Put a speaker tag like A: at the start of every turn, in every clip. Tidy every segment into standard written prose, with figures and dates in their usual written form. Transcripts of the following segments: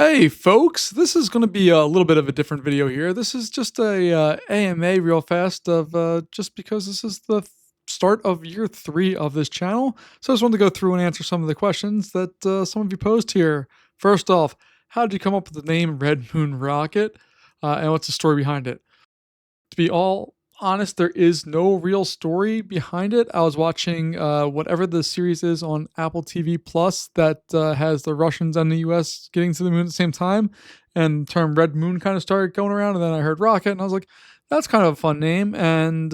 A: Hey folks, this is going to be a little bit of a different video here. This is just a AMA real fast of just because this is the start of year 3 of this channel. So I just wanted to go through and answer some of the questions that some of you posed here. First off, how did you come up with the name Red Moon Rocket? And what's the story behind it? To be all honest, there is no real story behind it. I was watching whatever the series is on Apple TV Plus that has the Russians and the US getting to the moon at the same time. And the term Red Moon kind of started going around. And then I heard Rocket, and I was like, that's kind of a fun name. And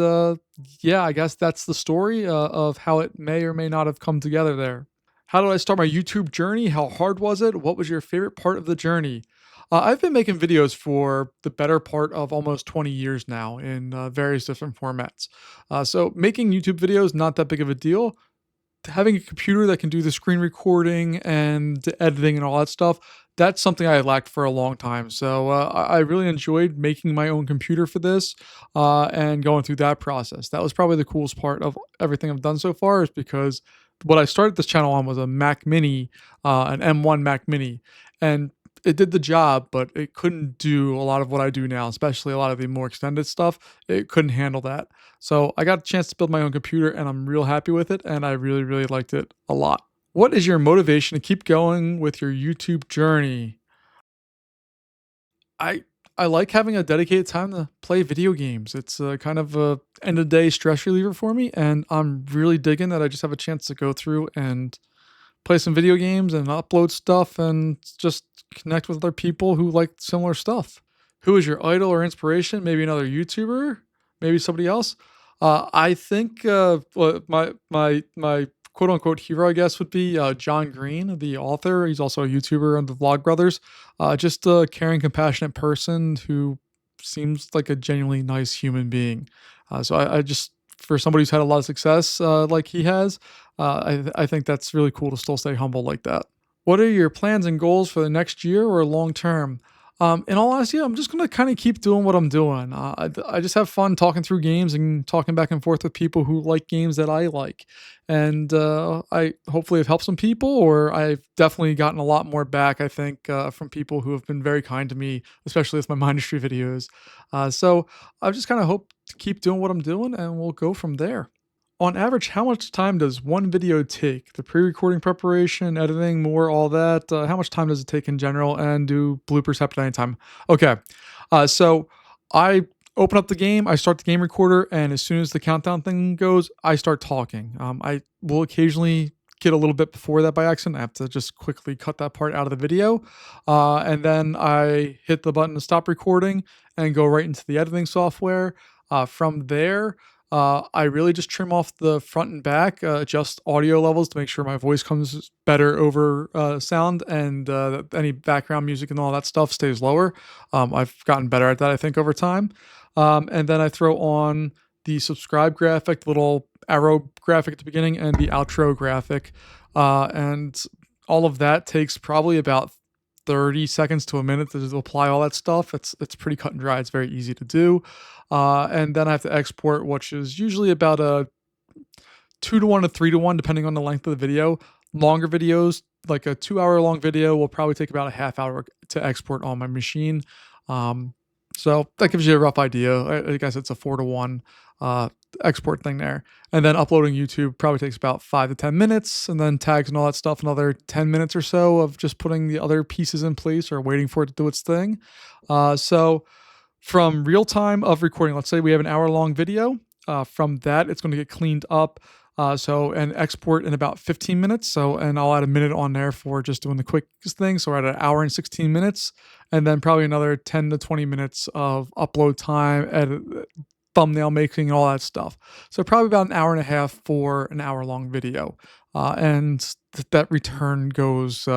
A: yeah, I guess that's the story of how it may or may not have come together there. How did I start my YouTube journey? How hard was it? What was your favorite part of the journey? I've been making videos for the better part of almost 20 years now in various different formats. So making YouTube videos, not that big of a deal. Having a computer that can do the screen recording and the editing and all that stuff, that's something I lacked for a long time. So I really enjoyed making my own computer for this and going through that process. That was probably the coolest part of everything I've done so far, is because what I started this channel on was a Mac Mini, an M1 Mac Mini. And it did the job, but it couldn't do a lot of what I do now, especially a lot of the more extended stuff. It couldn't handle that. So I got a chance to build my own computer, and I'm real happy with it, and I really, really liked it a lot. What is your motivation to keep going with your YouTube journey? I I like having a dedicated time to play video games. It's kind of a end of day stress reliever for me, and I'm really digging that I just have a chance to go through and play some video games and upload stuff and just connect with other people who like similar stuff. Who is your idol or inspiration? Maybe another YouTuber, maybe somebody else. I think my quote unquote hero, I guess, would be John Green, the author. He's also a YouTuber on the Vlog Brothers. Just a caring, compassionate person who seems like a genuinely nice human being. So I just, for somebody who's had a lot of success like he has, I think that's really cool to still stay humble like that. What are your plans and goals for the next year or long term? In all honesty, I'm just gonna kind of keep doing what I'm doing. I just have fun talking through games and talking back and forth with people who like games that I like, and I hopefully have helped some people, or I've definitely gotten a lot more back. I think from people who have been very kind to me, especially with my Mindustry videos. So I just kind of hope to keep doing what I'm doing, and we'll go from there. On average, how much time does one video take? The pre-recording preparation, editing, more, all that. How much time does it take in general? And do bloopers happen at any time? Okay, so I open up the game, I start the game recorder, and as soon as the countdown thing goes, I start talking. I will occasionally get a little bit before that by accident. I have to just quickly cut that part out of the video, and then I hit the button to stop recording and go right into the editing software. From there, I really just trim off the front and back, adjust audio levels to make sure my voice comes better over sound, and that any background music and all that stuff stays lower. I've gotten better at that, I think, over time. And then I throw on the subscribe graphic, little arrow graphic at the beginning, and the outro graphic. And all of that takes probably about 30 seconds to a minute to apply all that stuff. It's pretty cut and dry. It's very easy to do. And then I have to export, which is usually about a 2 to 1 to 3 to 1, depending on the length of the video. Longer videos, like a 2 hour long video, will probably take about a half hour to export on my machine. So that gives you a rough idea. I guess it's a 4 to 1 export thing there. And then uploading YouTube probably takes about 5 to 10 minutes, and then tags and all that stuff, another 10 minutes or so of just putting the other pieces in place or waiting for it to do its thing. So from real time of recording, let's say we have an hour long video, from that, it's going to get cleaned up. And export in about 15 minutes. And I'll add a minute on there for just doing the quickest thing. So we're at an hour and 16 minutes, and then probably another 10 to 20 minutes of upload time, edit, thumbnail making, and all that stuff. So probably about an hour and a half for an hour long video. That return goes,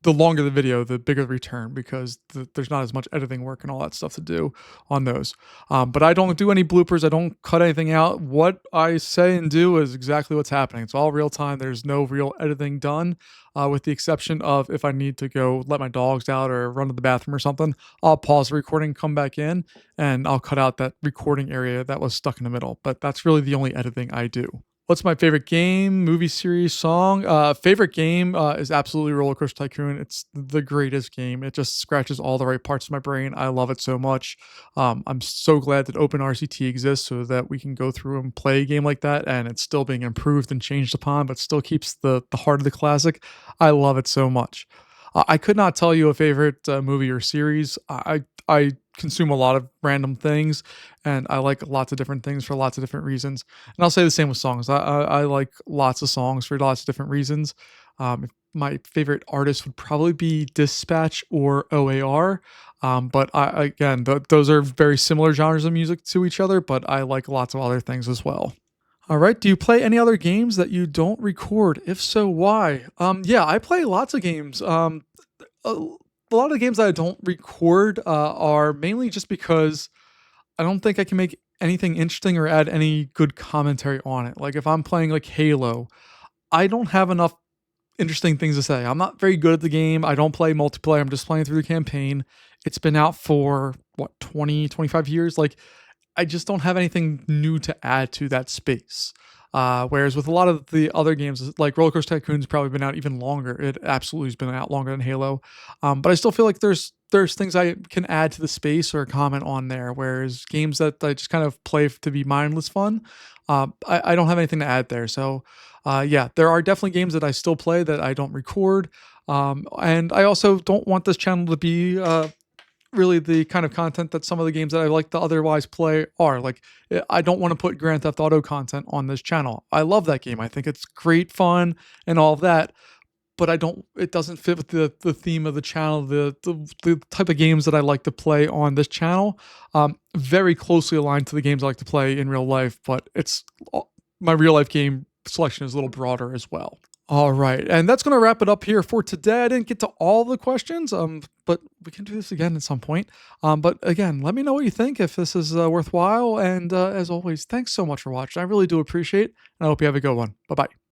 A: the longer the video, the bigger the return, because there's not as much editing work and all that stuff to do on those. But I don't do any bloopers. I don't cut anything out. What I say and do is exactly what's happening. It's all real time. There's no real editing done, with the exception of if I need to go let my dogs out or run to the bathroom or something, I'll pause the recording, come back in, and I'll cut out that recording area that was stuck in the middle. But that's really the only editing I do. What's my favorite game, movie series, song? Favorite game is absolutely Roller Coaster Tycoon. It's the greatest game. It just scratches all the right parts of my brain. I love it so much. I'm so glad that OpenRCT exists so that we can go through and play a game like that, and it's still being improved and changed upon, but still keeps the heart of the classic. I love it so much. I could not tell you a favorite movie or series. I consume a lot of random things, and I like lots of different things for lots of different reasons. And I'll say the same with songs. I like lots of songs for lots of different reasons. My favorite artist would probably be Dispatch or OAR. But again, those are very similar genres of music to each other, but I like lots of other things as well. All right. Do you play any other games that you don't record? If so, why? Yeah, I play lots of games. A, a lot of the games that I don't record are mainly just because I don't think I can make anything interesting or add any good commentary on it. Like if I'm playing like Halo, I don't have enough interesting things to say. I'm not very good at the game. I don't play multiplayer. I'm just playing through the campaign. It's been out for what, 20, 25 years. Like I just don't have anything new to add to that space. Whereas with a lot of the other games, like Roller Coaster Tycoon's probably been out even longer. It absolutely has been out longer than Halo. But I still feel like there's things I can add to the space or comment on there. Whereas games that I just kind of play to be mindless fun, I don't have anything to add there. So yeah, there are definitely games that I still play that I don't record. And I also don't want this channel to be really the kind of content that some of the games that I like to otherwise play are. Like, I don't want to put Grand Theft Auto content on this channel. I love that game. I think it's great fun and all of that, but I don't. It doesn't fit with the theme of the channel. The type of games that I like to play on this channel, very closely aligned to the games I like to play in real life. But it's my real life game selection is a little broader as well. All right, and that's gonna wrap it up here for today. I didn't get to all the questions, but we can do this again at some point. But again, let me know what you think if this is worthwhile. And as always, thanks so much for watching. I really do appreciate it, and I hope you have a good one. Bye bye.